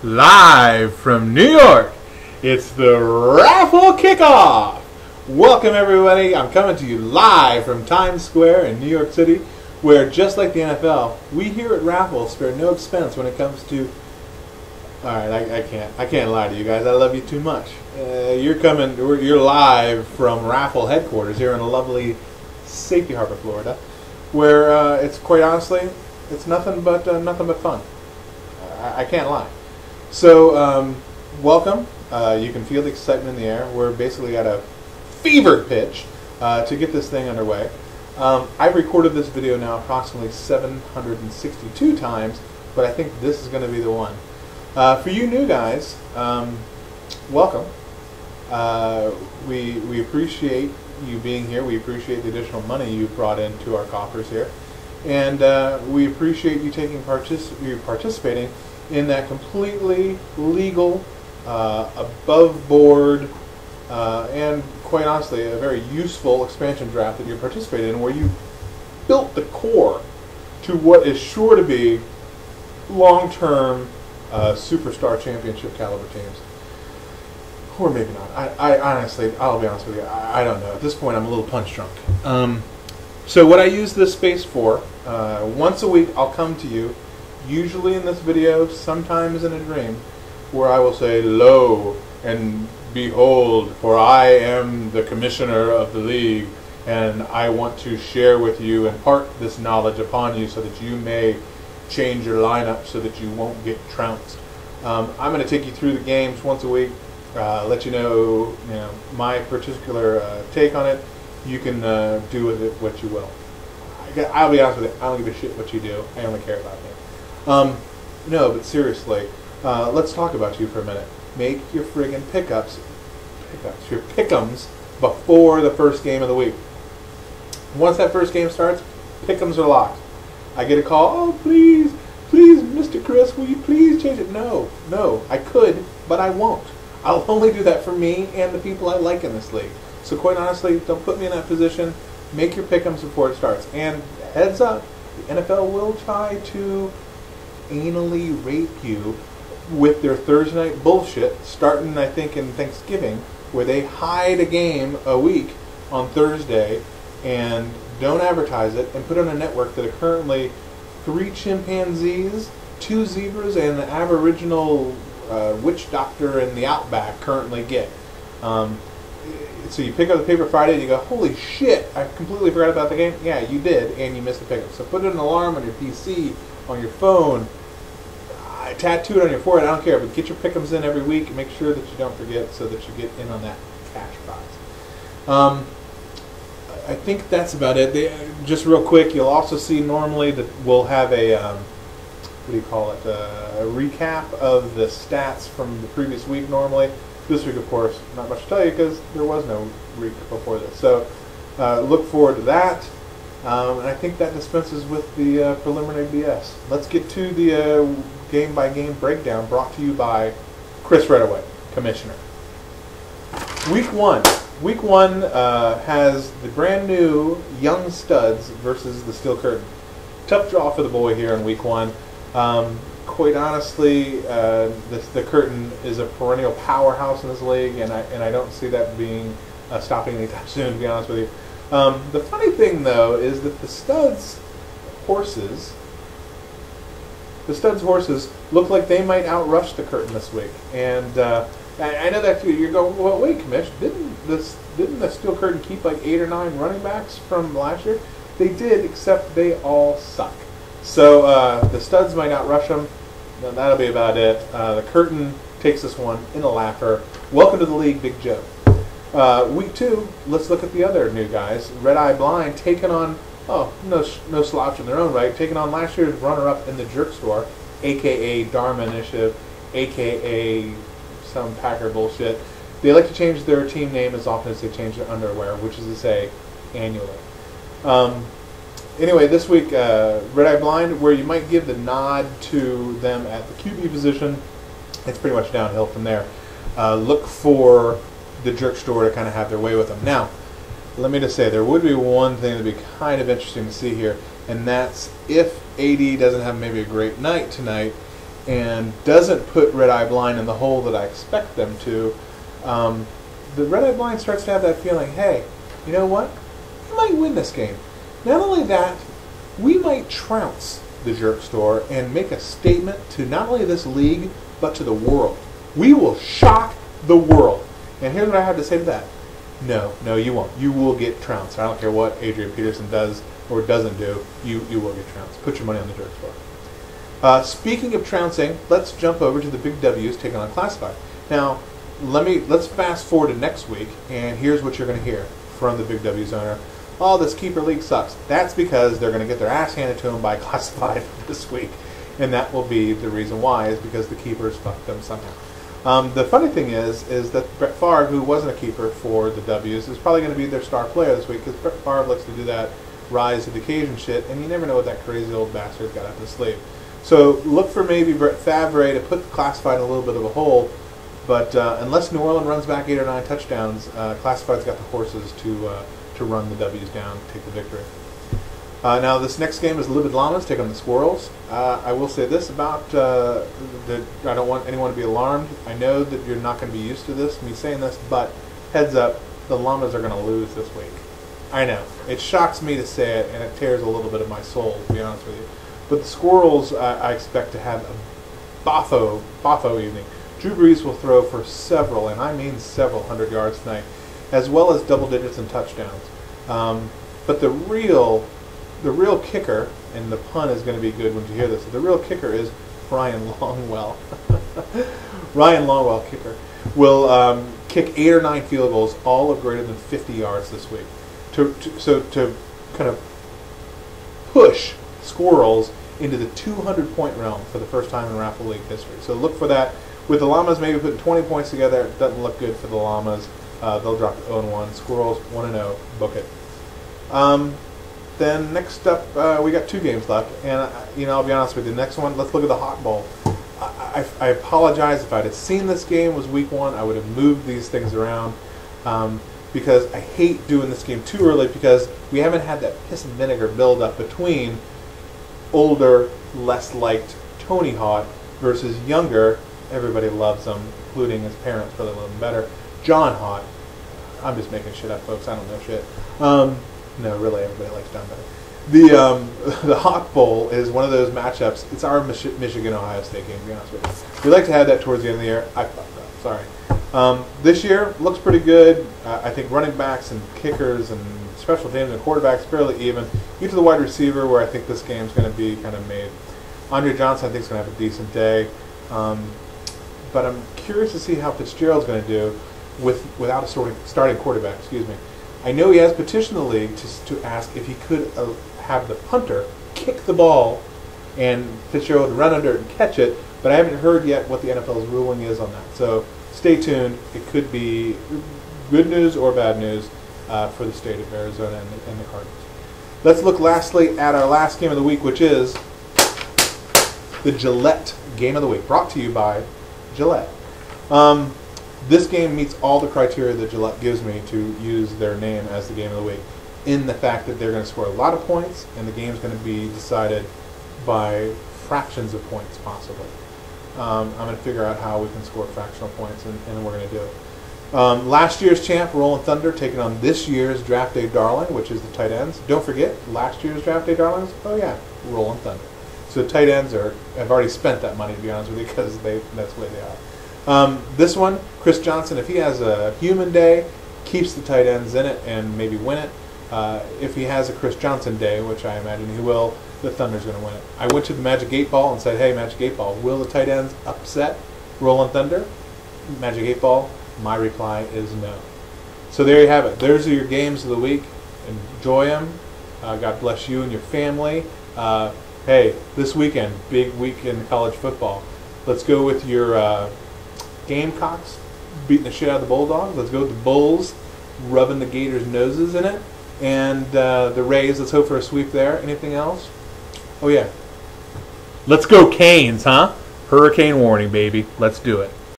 live from New York. It's the RaFFLE Kickoff. Welcome everybody. I'm coming to you live from Times Square in New York City, where just like the NFL, we here at RaFFLE spare no expense when it comes to. All right, I can't lie to you guys. I love you too much. You're live from RaFFLE headquarters here in lovely Safety Harbor, Florida, where it's quite honestly, it's nothing but fun. I can't lie. So, welcome. You can feel the excitement in the air. We're basically at a fever pitch to get this thing underway. I've recorded this video now approximately 762 times, but I think this is going to be the one. For you new guys, welcome. We appreciate you being here. We appreciate the additional money you've brought into our coffers here. And we appreciate you participating in that completely legal, above board, and quite honestly, a very useful expansion draft that you're participating in, where you built the core to what is sure to be long-term superstar championship caliber teams. Or maybe not. I honestly, I'll be honest with you, I don't know. At this point, I'm a little punch drunk. So what I use this space for, once a week I'll come to you, usually in this video, sometimes in a dream, where I will say, "Lo and behold, for I am the commissioner of the league, and I want to share with you, impart this knowledge upon you so that you may change your lineup so that you won't get trounced." I'm going to take you through the games once a week, let you know my particular take on it. You can do with it what you will. I'll be honest with you, I don't give a shit what you do. I only care about me. No, but seriously, let's talk about you for a minute. Make your friggin' your pick'ems before the first game of the week. Once that first game starts, pick'ems are locked. I get a call, "Oh, please, Mr. Chris, will you please change it?" No, I could, but I won't. I'll only do that for me and the people I like in this league. So quite honestly, don't put me in that position. Make your pick'ems before it starts. And heads up, the NFL will try to anally rape you with their Thursday night bullshit, starting I think in Thanksgiving, where they hide a game a week on Thursday and don't advertise it and put it on a network that are currently 3 chimpanzees, 2 zebras, and the aboriginal witch doctor in the outback currently get. So you pick up the paper Friday and you go, "Holy shit, I completely forgot about the game." Yeah, you did, and you missed the pickup. So put an alarm on your PC, on your phone, tattoo it on your forehead, I don't care, but get your pick'ems in every week and make sure that you don't forget so that you get in on that cash prize. I think that's about it. Just real quick, you'll also see normally that we'll have a, what do you call it, a recap of the stats from the previous week normally. This week, of course, not much to tell you because there was no week before this. So look forward to that. And I think that dispenses with the preliminary BS. Let's get to the game-by-game breakdown brought to you by Chris Redaway, Commissioner. Week one has the brand new Young Studs versus the Steel Curtain. Tough draw for the boy here in week one. Quite honestly, the Curtain is a perennial powerhouse in this league, and I don't see that being stopping anytime soon, to be honest with you. The funny thing, though, is that the Studs horses look like they might outrush the Curtain this week. And I know that you're going, "Well, wait, Commish, didn't the Steel Curtain keep like 8 or 9 running backs from last year?" They did, except they all suck. So the Studs might outrush them. That'll be about it. The Curtain takes this one in a laugher. Welcome to the league, Big Joe. Week 2, let's look at the other new guys. Red Eye Blind taking on, no slouch in their own right, taking on last year's runner-up in the Jerk Store, a.k.a. Dharma Initiative, a.k.a. some Packer bullshit. They like to change their team name as often as they change their underwear, which is to say, annually. Anyway, this week, Red Eye Blind, where you might give the nod to them at the QB position, it's pretty much downhill from there. Look for the Jerk Store to kind of have their way with them. Now, let me just say, there would be one thing that would be kind of interesting to see here, and that's if AD doesn't have maybe a great night tonight, and doesn't put Red Eye Blind in the hole that I expect them to, the Red Eye Blind starts to have that feeling, hey, you know what? We might win this game. Not only that, we might trounce the Jerk Store and make a statement to not only this league, but to the world. We will shock the world. And here's what I have to say to that. No, you won't. You will get trounced. I don't care what Adrian Peterson does or doesn't do. You will get trounced. Put your money on the Jerk Store. Speaking of trouncing, let's jump over to the big W's taking on Classified. Now, let's fast forward to next week, and here's what you're going to hear from the big W's owner. Oh, this keeper league sucks. That's because they're going to get their ass handed to them by Classified this week, and that will be the reason why, is because the keepers fucked them somehow. The funny thing is that Brett Favre, who wasn't a keeper for the W's, is probably going to be their star player this week, because Brett Favre likes to do that rise to the occasion shit, and you never know what that crazy old bastard's got up his sleeve. So look for maybe Brett Favre to put Classified in a little bit of a hole, but unless New Orleans runs back 8 or 9 touchdowns, Classified's got the horses to run the W's down, take the victory. Now this next game is Livid Llamas take on the Squirrels. I will say this about I don't want anyone to be alarmed. I know that you're not going to be used to this, me saying this, but heads up, the Llamas are going to lose this week. I know. It shocks me to say it, and it tears a little bit of my soul, to be honest with you. But the Squirrels, I expect to have a boffo evening. Drew Brees will throw for several, and I mean several, 100 yards tonight, as well as double digits and touchdowns. But the real kicker, and the pun is going to be good when you hear this, the real kicker is Ryan Longwell. Ryan Longwell, kicker, will kick 8 or 9 field goals, all of greater than 50 yards this week. To kind of push Squirrels into the 200-point realm for the first time in RaFFLE League history. So look for that. With the Llamas maybe putting 20 points together, it doesn't look good for the Llamas. They'll drop to 0-1. Squirrels 1-0. Book it. Then next up, we got 2 games left, and I'll be honest with you. The next one, let's look at the Hot Bowl. I apologize if I'd have seen this game was week 1. I would have moved these things around because I hate doing this game too early because we haven't had that piss and vinegar build up between older, less liked Tony Hawk versus younger. Everybody loves him, including his parents, probably love him better. John Hawk. I'm just making shit up, folks. I don't know shit. No, really, everybody likes John better. The Hawk Bowl is one of those matchups. It's our Michigan-Ohio State game, to be honest with you. We like to have that towards the end of the year. I fucked up. Sorry. This year looks pretty good. I think running backs and kickers and special teams and quarterbacks fairly even. Get to the wide receiver where I think this game's going to be kind of made. Andre Johnson I think is going to have a decent day. But I'm curious to see how Fitzgerald's going to do without a starting quarterback. Excuse me. I know he has petitioned the league to ask if he could have the punter kick the ball and Fitzgerald run under it and catch it, but I haven't heard yet what the NFL's ruling is on that. So stay tuned. It could be good news or bad news for the state of Arizona and the Cardinals. Let's look lastly at our last game of the week, which is the Gillette Game of the Week, brought to you by Gillette. This game meets all the criteria that Gillette gives me to use their name as the game of the week, in the fact that they're going to score a lot of points, and the game's going to be decided by fractions of points, possibly. I'm going to figure out how we can score fractional points, and we're going to do it. Last year's champ, Rolling Thunder, taking on this year's Draft Day Darling, which is the tight ends. Don't forget, last year's Draft Day Darlings, oh yeah, Rolling Thunder. So tight ends have already spent that money, to be honest with you, because that's the way they are. This one, Chris Johnson, if he has a human day, keeps the tight ends in it and maybe win it. If he has a Chris Johnson day, which I imagine he will, the Thunder's going to win it. I went to the Magic 8 Ball and said, hey, Magic 8 Ball, will the tight ends upset Rolling Thunder? Magic 8 Ball, my reply is no. So there you have it. Those are your games of the week. Enjoy them. God bless you and your family. Hey, this weekend, big week in college football. Let's go with your Gamecocks beating the shit out of the Bulldogs. Let's go with the Bulls rubbing the Gators' noses in it. And the Rays, let's hope for a sweep there. Anything else? Oh, yeah. Let's go Canes, huh? Hurricane warning, baby. Let's do it.